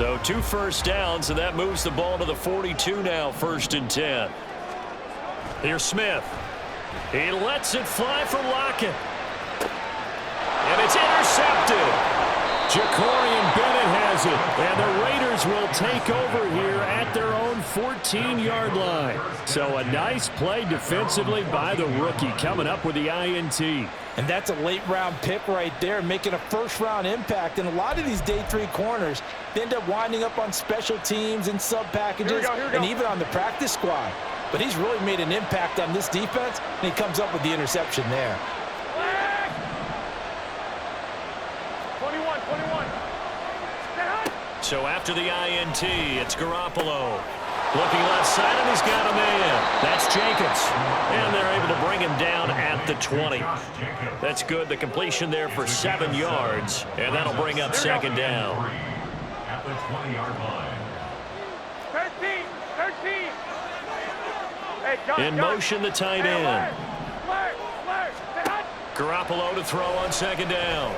So 2 first downs, and that moves the ball to the 42 now, 1st and 10. Here's Smith. He lets it fly for Lockett. And it's intercepted. Ja'Cory Bennett has it, and the Raiders will take over here at their own 14-yard line. So a nice play defensively by the rookie, coming up with the INT. And that's a late-round pick right there, making a first-round impact. And a lot of these day 3 corners, they end up winding up on special teams and sub-packages and even on the practice squad. But he's really made an impact on this defense, and he comes up with the interception there. 21. So after the INT, it's Garoppolo. Looking left side, and he's got a man. That's Jacobs. And they're able to bring him down at the 20. That's good. The completion there for 7 yards. And that'll bring up 2nd down. At the 20-yard line. 13. In motion, the tight end. Garoppolo to throw on 2nd down.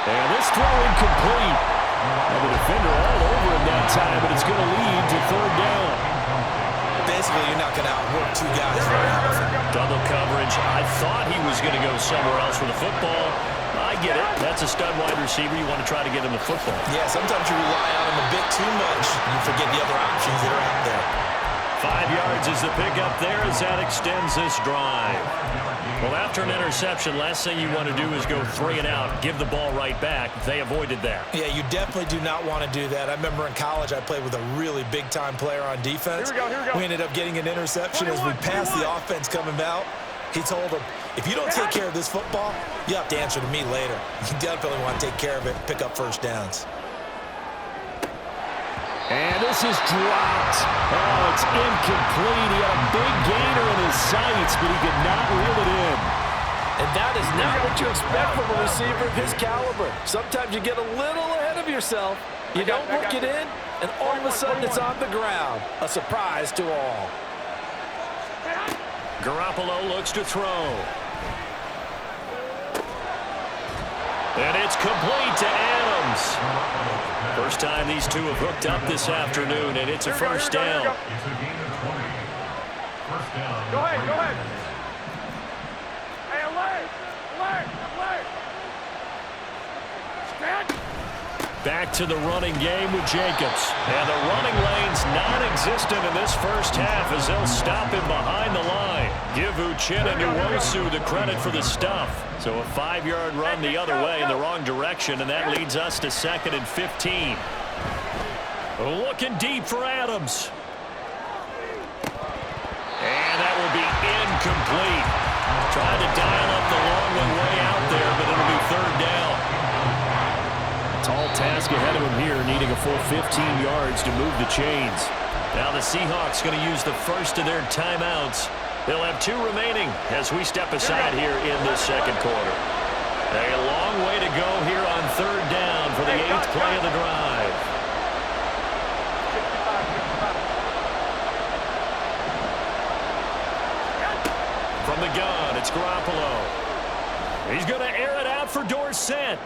And this throw incomplete. And the defender all over him that time, but it's going to lead to 3rd down. Basically, you're not going to outwork 2 guys very often. Double coverage. I thought he was going to go somewhere else with the football. I get it. That's a stud wide receiver. You want to try to get him the football. Yeah, sometimes you rely on him a bit too much. You forget the other options that are out there. 5 yards is the pickup there as that extends this drive. Well, after an interception, last thing you want to do is go 3 and out, give the ball right back. They avoided that. Yeah, you definitely do not want to do that. I remember in college I played with a really big-time player on defense. Here we go. We ended up getting an interception as we passed the offense coming out. He told him, if you don't take care of this football, you have to answer to me later. You definitely want to take care of it, pick up first downs. And this is dropped. Oh, it's incomplete. He had a big gainer in his sights, but he could not reel it in. And that is not what you expect from a receiver of his caliber. Sometimes you get a little ahead of yourself. You don't look it in, and all of a sudden it's on the ground. A surprise to all. Garoppolo looks to throw. And it's complete to Adams. First time these two have hooked up this afternoon, and it's a first down. Go ahead. Hey, alert. Stand. Back to the running game with Jacobs. And the running lane's non-existent in this first half as they'll stop him behind the line. Give Uchenna Nwosu the credit for the stuff. So a 5-yard run the other way in the wrong direction, and that leads us to 2nd and 15. Looking deep for Adams. And that will be incomplete. Trying to dial up the long way out there, but it'll be 3rd down. Tall task ahead of him here, needing a full 15 yards to move the chains. Now the Seahawks going to use the first of their timeouts. They'll have 2 remaining as we step aside here in this 2nd quarter. A long way to go here on 3rd down for the 8th play of the drive. From the gun, it's Garoppolo. He's going to air it out for Dorsett.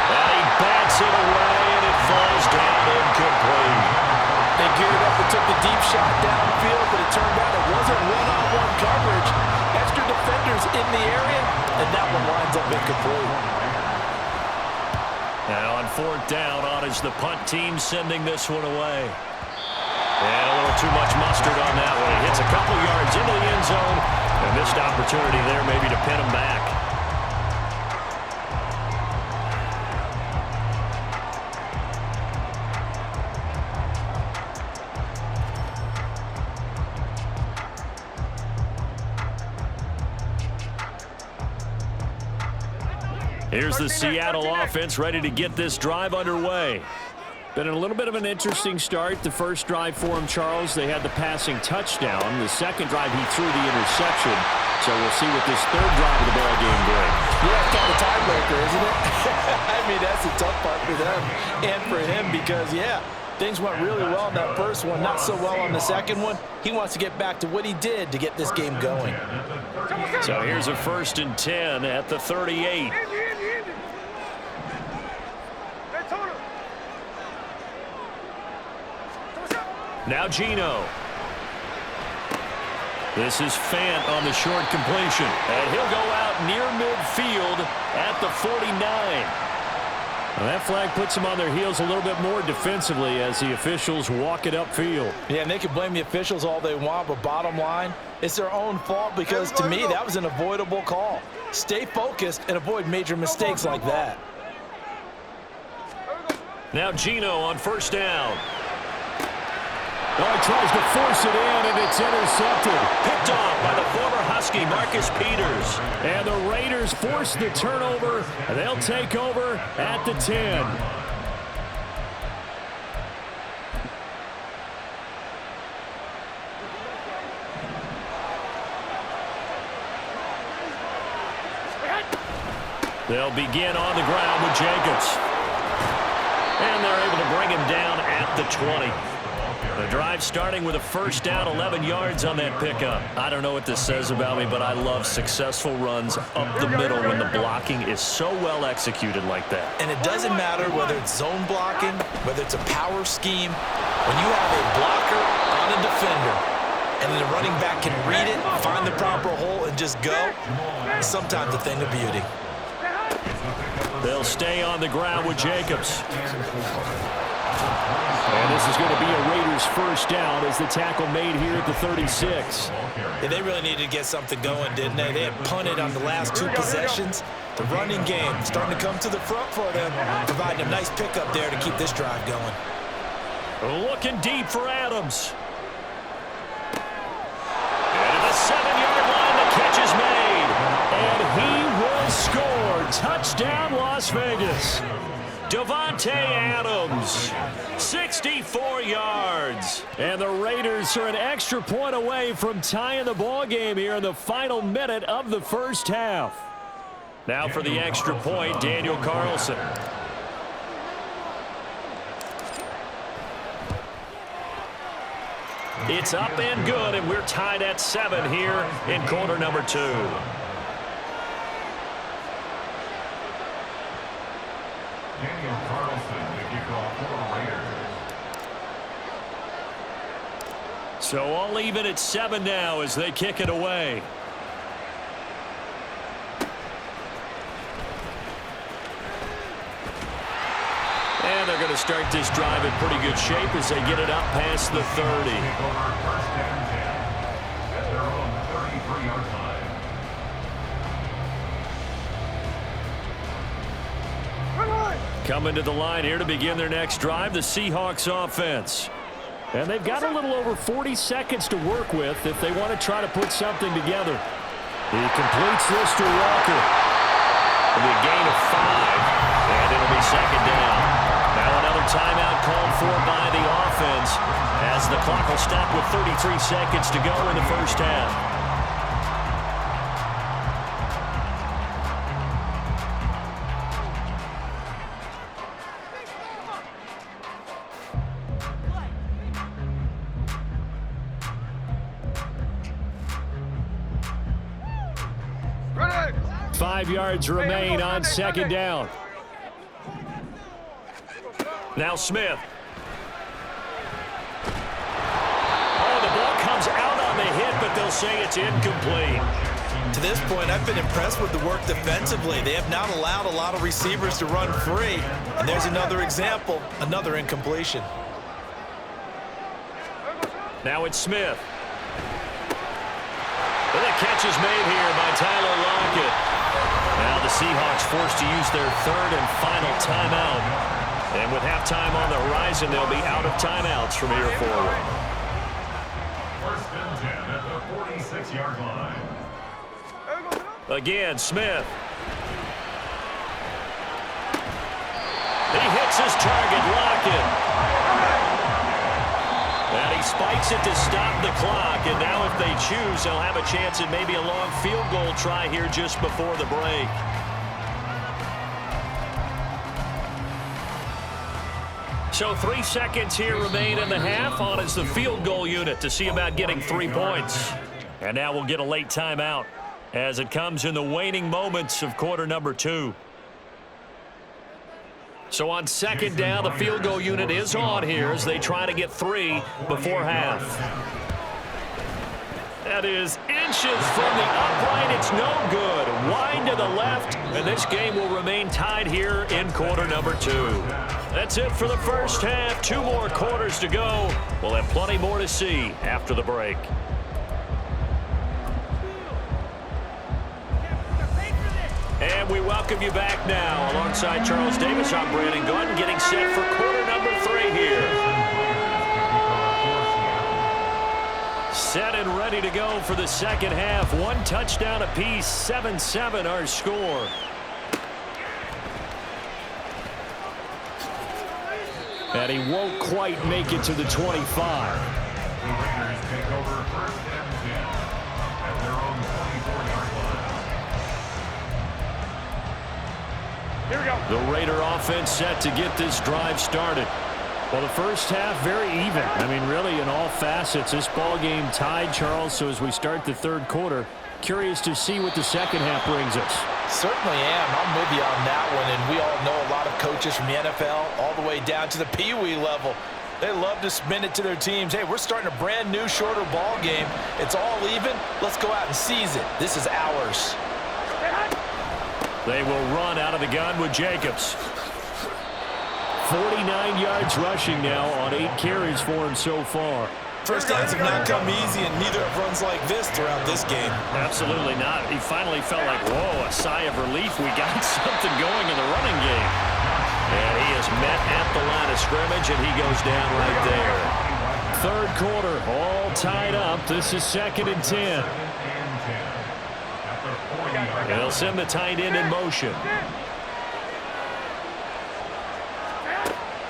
And he bats it away, and it falls down incomplete. They geared up and took the deep shot downfield, but it turned out it wasn't one-on-one coverage. Extra defenders in the area, and that one winds up incomplete. Now on 4th down, on is the punt team sending this one away. And a little too much mustard on that one. He hits a couple yards into the end zone, and missed opportunity there maybe to pin him back. Here's the Seattle offense ready to get this drive underway. Been a little bit of an interesting start. The first drive for him, Charles, they had the passing touchdown. The second drive, he threw the interception. So we'll see what this 3rd drive of the ball game brings. Yeah, it's kind of a tiebreaker, isn't it? I mean, that's the tough part for them and for him because, yeah, things went really well in that first one, not so well on the second one. He wants to get back to what he did to get this game going. So here's a 1st and 10 at the 38. Now Gino. This is Fant on the short completion. And he'll go out near midfield at the 49. Well, that flag puts them on their heels a little bit more defensively as the officials walk it upfield. Yeah, and they can blame the officials all they want, but bottom line, it's their own fault because, to me, that was an avoidable call. Stay focused and avoid major mistakes like that. Now Gino on first down. Oh, he tries to force it in, and it's intercepted. Picked off by the former Husky, Marcus Peters. And the Raiders force the turnover, and they'll take over at the 10. They'll begin on the ground with Jacobs. And they're able to bring him down at the 20. The drive starting with a first down, 11 yards on that pickup. I don't know what this says about me, but I love successful runs up the middle when the blocking is so well executed like that. And it doesn't matter whether it's zone blocking, whether it's a power scheme. When you have a blocker on a defender, and then the running back can read it, find the proper hole, and just go, it's sometimes a thing of beauty. They'll stay on the ground with Jacobs. And this is going to be a Raiders first down as the tackle made here at the 36. Yeah, they really needed to get something going, didn't they? They had punted on the last two possessions. The running game starting to come to the front for them, providing a nice pickup there to keep this drive going. Looking deep for Adams. And at the 7-yard line, the catch is made. And he will score. Touchdown, Las Vegas. Davante Adams, 64 yards. And the Raiders are an extra point away from tying the ball game here in the final minute of the first half. Now for the extra point, Daniel Carlson. It's up and good, and we're tied at 7 here in quarter number 2. Daniel Carlson to kick off for the Raiders. So all even at 7 now as they kick it away. And they're going to start this drive in pretty good shape as they get it up past the 30. First and 10 at their own 33-yard line. Coming to the line here to begin their next drive, the Seahawks offense. And they've got a little over 40 seconds to work with if they want to try to put something together. He completes this to Walker. It'll be a gain of 5, and it'll be second down. Now another timeout called for by the offense as the clock will stop with 33 seconds to go in the first half. Ready. 5 yards remain on second down. Now Smith. Oh, the ball comes out on the hit, but they'll say it's incomplete. To this point, I've been impressed with the work defensively. They have not allowed a lot of receivers to run free. And there's another example, another incompletion. Now it's Smith. And the catch is made here by Tyler Lockett. Now the Seahawks forced to use their third and final timeout. And with halftime on the horizon, they'll be out of timeouts from here forward. First and 10 at the 46-yard line. Again, Smith. He hits his target, Lockett. And he spikes it to stop the clock. And now if they choose, they'll have a chance at maybe a long field goal try here just before the break. So 3 seconds here remain in the half on as the field goal unit to see about getting 3 points. And now we'll get a late timeout as it comes in the waning moments of quarter number 2. So on second down, the field goal unit is on here as they try to get 3 before half. That is inches from the upright. It's no good. Wide to the left, and this game will remain tied here in quarter number 2. That's it for the first half. 2 more quarters to go. We'll have plenty more to see after the break. And we welcome you back now. Alongside Charles Davis, I'm Brandon Gordon, getting set for quarter number 3 here. Set and ready to go for the second half. 1 touchdown apiece, 7-7 our score. And he won't quite make it to the 25. The Raiders take over 1st and 10 at their own 24-yard line. Here we go. The Raider offense set to get this drive started. Well, the first half, very even. I mean, really, in all facets, this ball game tied, Charles. So as we start the third quarter, curious to see what the second half brings us. Certainly am. I'm with you on that one. And we all know a lot of coaches from the NFL all the way down to the Pee Wee level. They love to spin it to their teams. Hey, we're starting a brand new, shorter ball game. It's all even. Let's go out and seize it. This is ours. They will run out of the gun with Jacobs. 49 yards rushing now on 8 carries for him so far. First downs have not come easy, and neither have runs like this throughout this game. Absolutely not. He finally felt like, whoa, a sigh of relief. We got something going in the running game. And he is met at the line of scrimmage, and he goes down right there. Third quarter, all tied up. This is 2nd and 10. And they'll send the tight end in motion.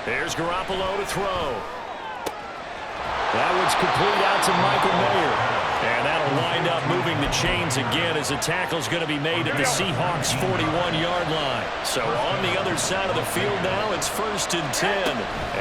There's Garoppolo to throw. That one's complete out to Michael Mayer. And that'll wind up moving the chains again as the tackle's going to be made at the Seahawks' 41-yard line. So on the other side of the field now, it's 1st and 10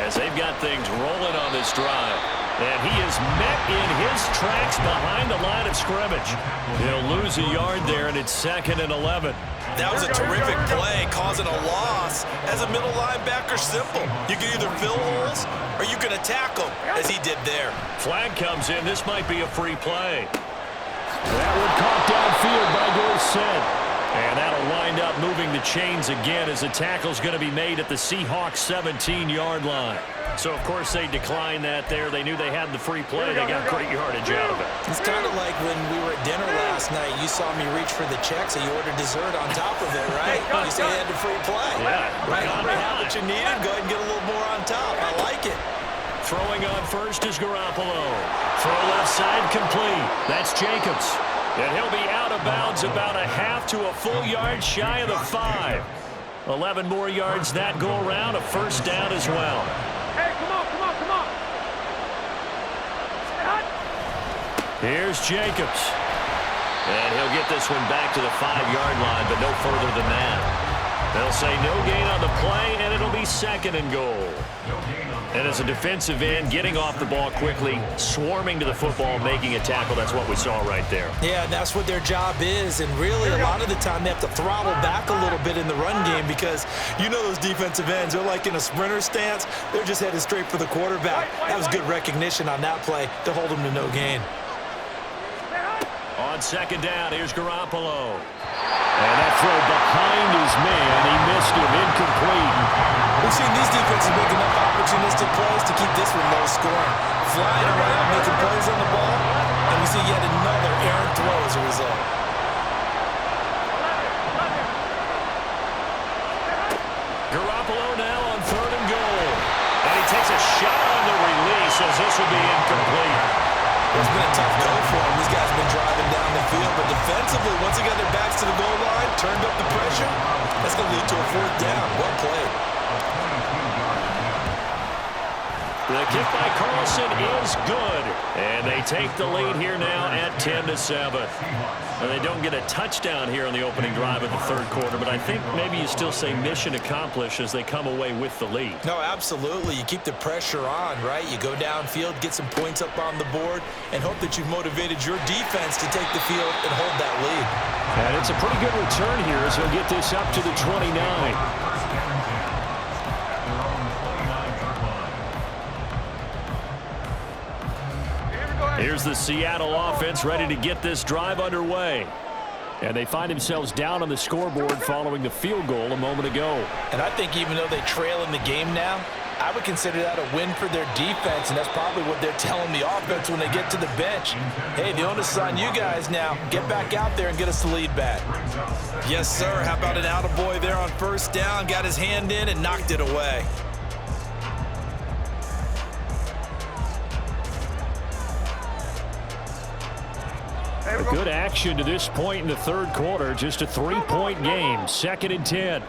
as they've got things rolling on this drive. And he is met in his tracks behind the line of scrimmage. He'll lose a yard there, and it's 2nd and 11. That was a terrific play, causing a loss. As a middle linebacker, simple. You can either fill holes or you can attack them, as he did there. Flag comes in. This might be a free play. That one caught downfield by Dorsett. And that'll wind up moving the chains again as the tackle's going to be made at the Seahawks' 17-yard line. So, of course, they declined that there. They knew they had the free play. They got great yardage out of it. It's kind of like when we were at dinner last night. You saw me reach for the check, so you ordered dessert on top of it, right? You say you had the free play. Yeah. Right on what you needed. Go ahead and get a little more on top. I like it. Throwing on first is Garoppolo. Throw left side complete. That's Jacobs. And he'll be out of bounds about a half to a full yard shy of the 5. 11 more yards that go around. A first down as well. Hey, come on, come on, come on. Here's Jacobs. And he'll get this one back to the 5-yard line, but no further than that. They'll say no gain on the play, and it'll be 2nd and goal. And as a defensive end, getting off the ball quickly, swarming to the football, making a tackle, that's what we saw right there. Yeah, that's what their job is. And really, a lot of the time, they have to throttle back a little bit in the run game because you know those defensive ends, they're like in a sprinter stance. They're just headed straight for the quarterback. That was good recognition on that play to hold them to no gain. On 2nd down, here's Garoppolo. And that throw behind his man, he missed him, incomplete. We've seen these defenses make enough opportunistic plays to keep this one low scoring. Flying around, making plays on the ball, and we see yet another errant throw as a result. Garoppolo now on 3rd and goal. And he takes a shot on the release as this will be incomplete. It's been a tough go for them. These guys have been driving down the field, but defensively, once they got their backs to the goal line, turned up the pressure, that's going to lead to a 4th down. Well played. The kick by Carlson is good. And they take the lead here now at 10-7. And they don't get a touchdown here on the opening drive of the third quarter, but I think maybe you still say mission accomplished as they come away with the lead. No, absolutely. You keep the pressure on, right? You go downfield, get some points up on the board, and hope that you've motivated your defense to take the field and hold that lead. And it's a pretty good return here as he'll get this up to the 29. Here's the Seattle offense ready to get this drive underway. And they find themselves down on the scoreboard following the field goal a moment ago. And I think even though they trail in the game now, I would consider that a win for their defense, and that's probably what they're telling the offense when they get to the bench. Hey, the onus is on you guys now. Get back out there and get us the lead back. Yes, sir. How about an attaboy there on first down? Got his hand in and knocked it away. A good action to this point in the third quarter. Just a 3-point game. 2nd and 10.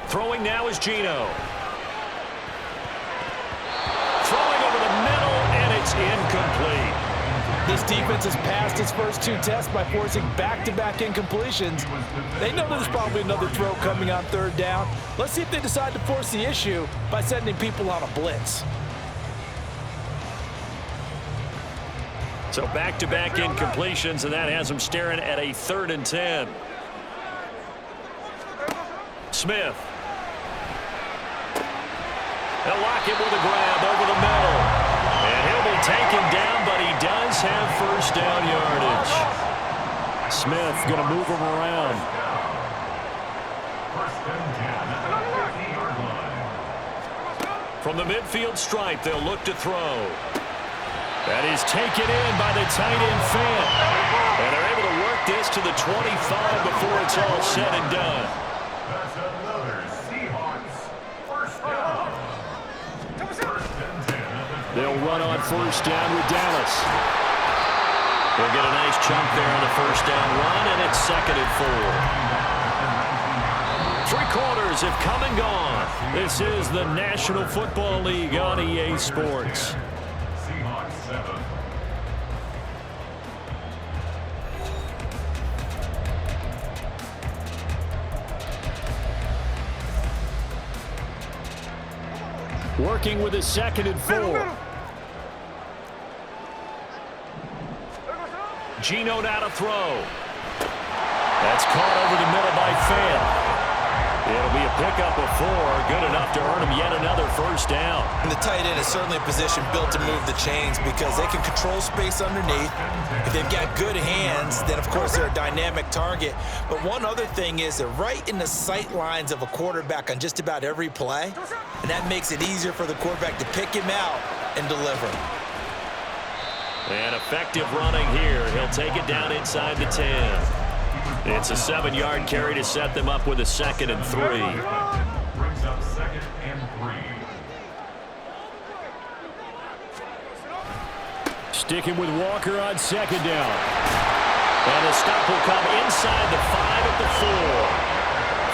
Throwing now is Geno. Throwing over the middle, and it's incomplete. This defense has passed its first 2 tests by forcing back-to-back incompletions. They know there's probably another throw coming on 3rd down. Let's see if they decide to force the issue by sending people on a blitz. So back-to-back incompletions, and that has them staring at a 3rd and 10. Smith. They'll lock him with a grab over the middle. And he'll be taken down, but he does have first down yardage. Smith going to move him around. From the midfield stripe, they'll look to throw. That is taken in by the tight end Fant. And they're able to work this to the 25 before it's all said and done. That's another Seahawks first down. They'll run on first down with Dallas. They'll get a nice chunk there on the first down run, and it's 2nd and 4. 3 quarters have come and gone. This is the National Football League on EA Sports. Seahawks 7. Working with a 2nd and 4. Geno now to throw. That's caught over the middle by Fant. It'll be a pickup of 4, good enough to earn him yet another first down. And the tight end is certainly a position built to move the chains because they can control space underneath. If they've got good hands, then of course they're a dynamic target. But one other thing is they're right in the sight lines of a quarterback on just about every play. And that makes it easier for the quarterback to pick him out and deliver. And effective running here. He'll take it down inside the 10. It's a 7-yard carry to set them up with a 2nd and 3. Brings up 2nd and 3. Sticking with Walker on 2nd down. And the stop will come inside the 5 at the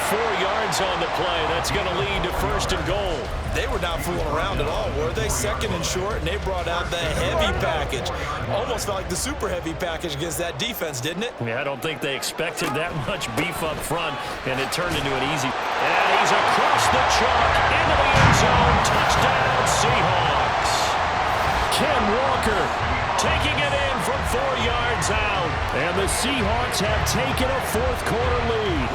4. 4 yards on the play. That's going to lead to 1st and goal. They were not fooling around at all, were they? 2nd and short, and they brought out the heavy package. Almost felt like the super heavy package against that defense, didn't it? Yeah, I don't think they expected that much beef up front, and it turned into an easy. And he's across the chalk into the end zone. Touchdown, Seahawks. Ken Walker taking it in from 4 yards out. And the Seahawks have taken a 4th quarter lead.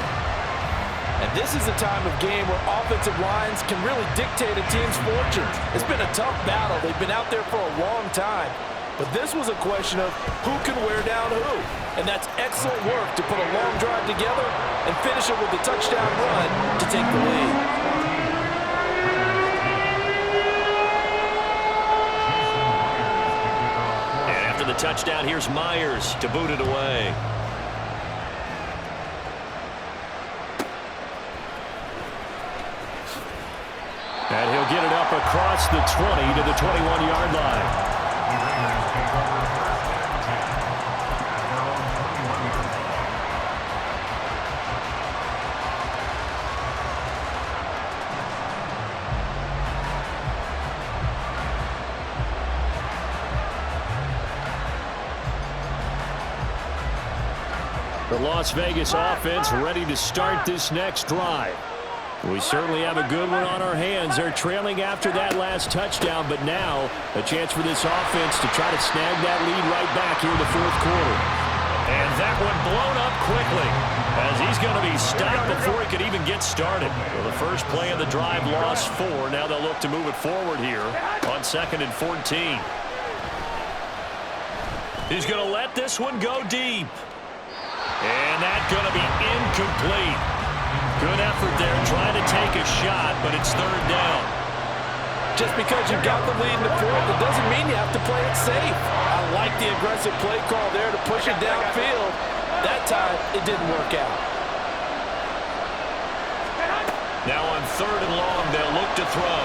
And this is a time of game where offensive lines can really dictate a team's fortunes. It's been a tough battle. They've been out there for a long time. But this was a question of who can wear down who. And that's excellent work to put a long drive together and finish it with a touchdown run to take the lead. And after the touchdown, here's Myers to boot it away. And he'll get it up across the 20 to the 21-yard line. The Las Vegas offense ready to start this next drive. We certainly have a good one on our hands. They're trailing after that last touchdown, but now a chance for this offense to try to snag that lead right back here in the 4th quarter. And that one blown up quickly as he's going to be stopped before he could even get started. Well, the first play of the drive lost 4. Now they'll look to move it forward here on 2nd and 14. He's going to let this one go deep. And that's going to be incomplete. Good effort there trying to take a shot, but it's third down. Just because you got the lead in the fourth, it doesn't mean you have to play it safe. I like the aggressive play call there to push it downfield. That time, it didn't work out. Now on third and long, they'll look to throw.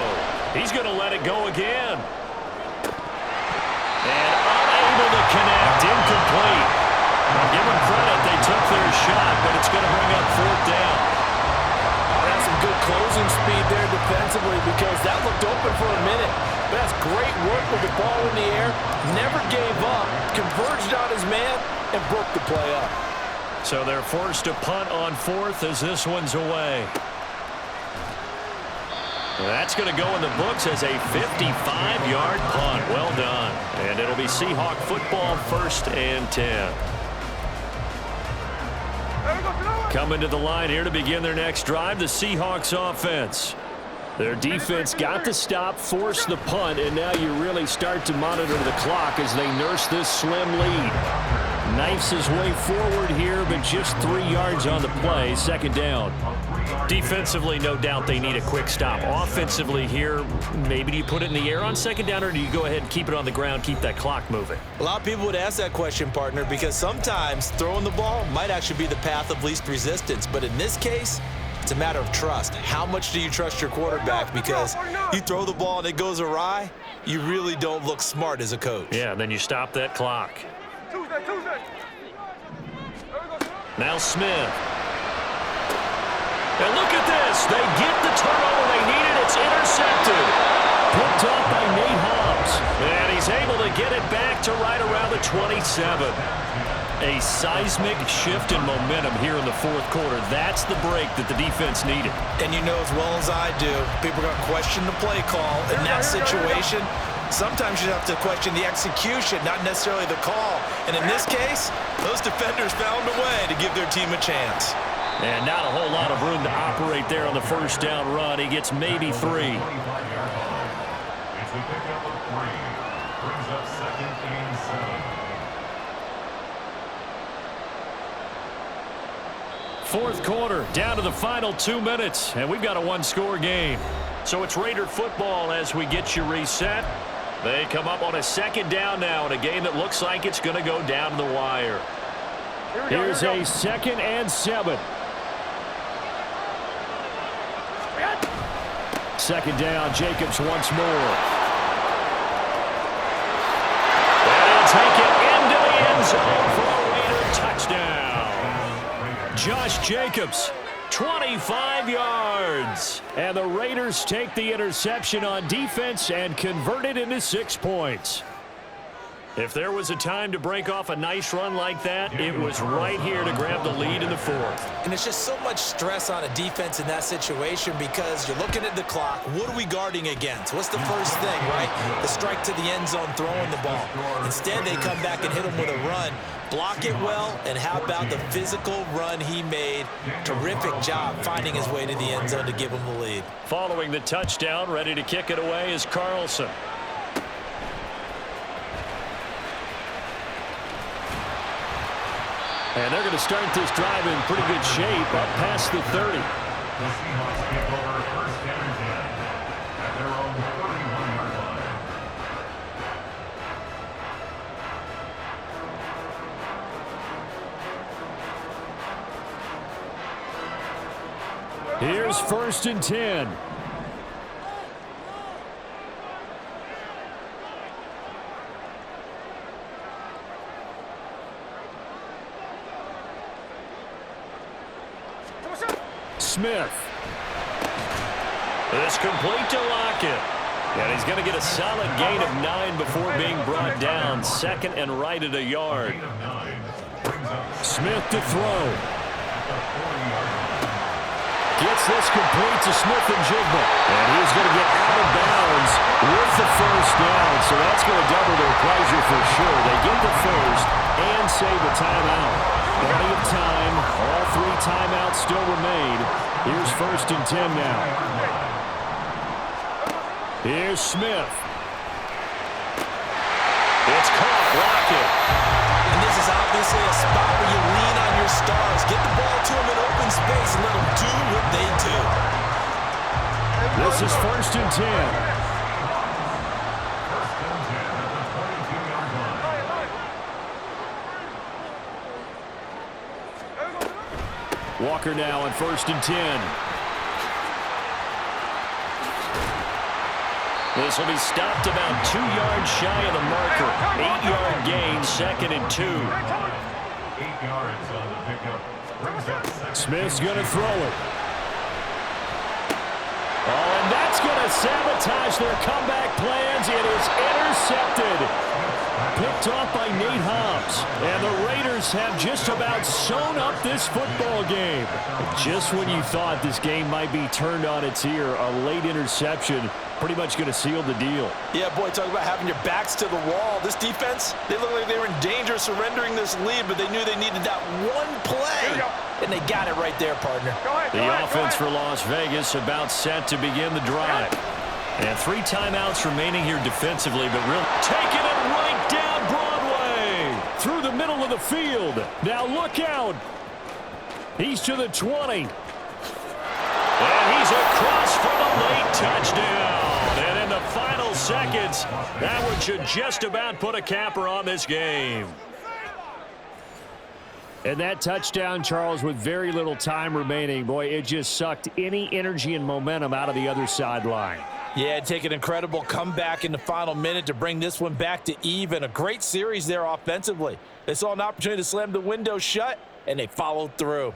He's going to let it go again. And unable to connect, incomplete. I'll give them credit, they took their shot, but it's going to bring up fourth down. That's some good closing speed there defensively because that looked open for a minute. But that's great work with the ball in the air. Never gave up, converged on his man, and broke the play up. So they're forced to punt on fourth as this one's away. That's going to go in the books as a 55-yard punt. Well done. And it'll be Seahawk football, 1st and 10. Coming to the line here to begin their next drive, the Seahawks offense. Their defense got the stop, forced the punt, and now you really start to monitor the clock as they nurse this slim lead. Knifes his way forward here, but just 3 yards on the play, 2nd down. Defensively, no doubt they need a quick stop. Offensively here, maybe do you put it in the air on 2nd down, or do you go ahead and keep it on the ground, keep that clock moving? A lot of people would ask that question, partner, because sometimes throwing the ball might actually be the path of least resistance. But in this case, it's a matter of trust. How much do you trust your quarterback? Because you throw the ball and it goes awry, you really don't look smart as a coach. Yeah, and then you stop that clock. Now Smith. And look at this. They get the turnover they needed. It's intercepted. Picked up by Nate Hobbs. And he's able to get it back to right around the 27. A seismic shift in momentum here in the fourth quarter. That's the break that the defense needed. And you know as well as I do, people are going to question the play call in that situation. Sometimes you have to question the execution, not necessarily the call. And in this case, those defenders found a way to give their team a chance. And not a whole lot of room to operate there on the 1st down run. He gets maybe 3. It's a pickup of 3. Brings up 2nd and 7. Fourth quarter, down to the final 2 minutes, and we've got a 1-score game. So it's Raider football as we get you reset. They come up on a 2nd down now in a game that looks like it's going to go down to the wire. Here's a 2nd and 7. 2nd down, Jacobs once more. And he'll take it into the end zone for a Raider touchdown. Josh Jacobs, 25 yards. And the Raiders take the interception on defense and convert it into 6 points. If there was a time to break off a nice run like that, it was right here to grab the lead in the fourth. And it's just so much stress on a defense in that situation because you're looking at the clock. What are we guarding against? What's the first thing, right? The strike to the end zone, throwing the ball. Instead, they come back and hit him with a run. Block it well, and how about the physical run he made? Terrific job finding his way to the end zone to give him the lead. Following the touchdown, ready to kick it away is Carlson. And they're going to start this drive in pretty good shape up past the 30. The Seahawks kick over 1st and 10 at their own 31-yard line. Here's 1st and 10. Smith. It's complete to Lockett. And he's going to get a solid gain of 9 before being brought down. 2nd and right at a yard. Smith to throw. Gets this complete to Smith and Jigba. And he's going to get out of bounds with the 1st down. So that's going to double their pleasure for sure. They get the 1st and save a timeout. Plenty of time. All 3 timeouts still remain. Here's 1st and 10 now. Here's Smith. It's caught. Lockett. Honestly, a spot where you lean on your stars. Get the ball to them in open space and let them do what they do. This is 1st and 10. Walker now on 1st and 10. This will be stopped about 2 yards shy of the marker. 8-yard gain, 2nd and 2. 8 yards on the pickup. Brings up 2nd. Smith's going to throw it. Oh, and that's going to sabotage their comeback plans. It is intercepted. Picked off by Nate Hobbs. And the Raiders have just about sewn up this football game. Just when you thought this game might be turned on its ear, a late interception pretty much going to seal the deal. Yeah, boy, talk about having your backs to the wall. This defense, they look like they were in danger of surrendering this lead, but they knew they needed that one play. And they got it right there, partner. The offense for Las Vegas about set to begin the drive. And 3 timeouts remaining here defensively, but really taking it right down Broadway. Through the middle of the field. Now look out. He's to the 20. And he's across for the late touchdown. And in the final seconds, that one should just about put a capper on this game. And that touchdown, Charles, with very little time remaining, boy, it just sucked any energy and momentum out of the other sideline. Yeah, take an incredible comeback in the final minute to bring this one back to even. A great series there offensively. They saw an opportunity to slam the window shut, and they followed through.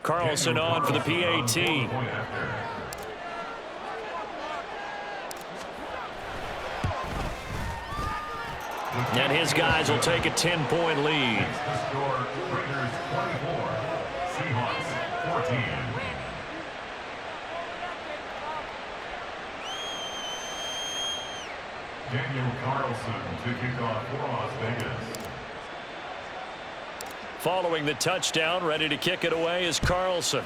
Carlson on for the PAT. And his guys will take a 10-point lead. The score, Raiders 24, Seahawks 14. Daniel Carlson to kick off for Las Vegas. Following the touchdown, ready to kick it away is Carlson.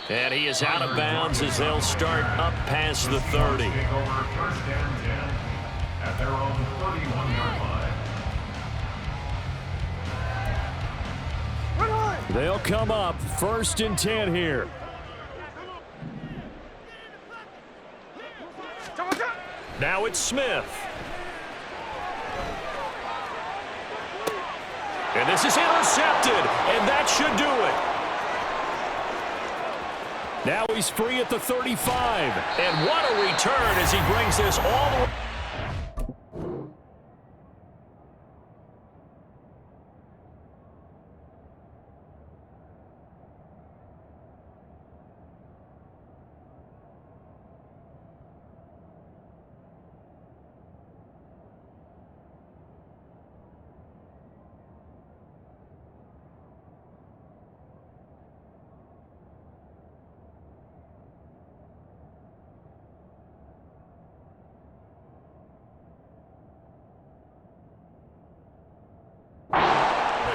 And he is out of bounds as they'll start up past the 30. Take over 1st and 10 at their own 31-yard line. They'll come up 1st and 10 here. Now it's Smith. And this is intercepted, and that should do it. Now he's free at the 35. And what a return as he brings this all the way.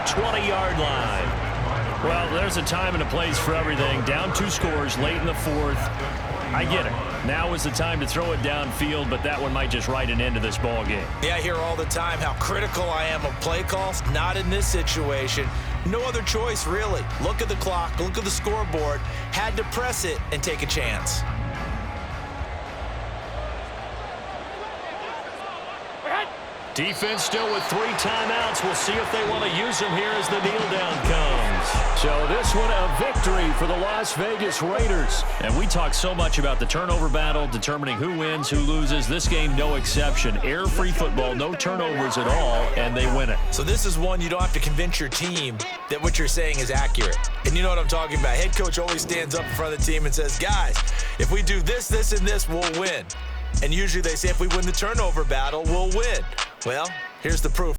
The 20-yard line. Well, there's a time and a place for everything. Down 2 scores late in the 4th. I get it. Now is the time to throw it downfield, but that one might just write an end to this ball game. Yeah, I hear all the time how critical I am of play calls. Not in this situation. No other choice, really. Look at the clock. Look at the scoreboard. Had to press it and take a chance. Defense still with 3 timeouts. We'll see if they want to use them here as the kneel down comes. So this one a victory for the Las Vegas Raiders. And we talk so much about the turnover battle, determining who wins, who loses. This game, no exception. Error-free football, no turnovers at all, and they win it. So this is one you don't have to convince your team that what you're saying is accurate. And you know what I'm talking about. Head coach always stands up in front of the team and says, guys, if we do this, this, and this, we'll win. And usually they say if we win the turnover battle, we'll win. Well, here's the proof.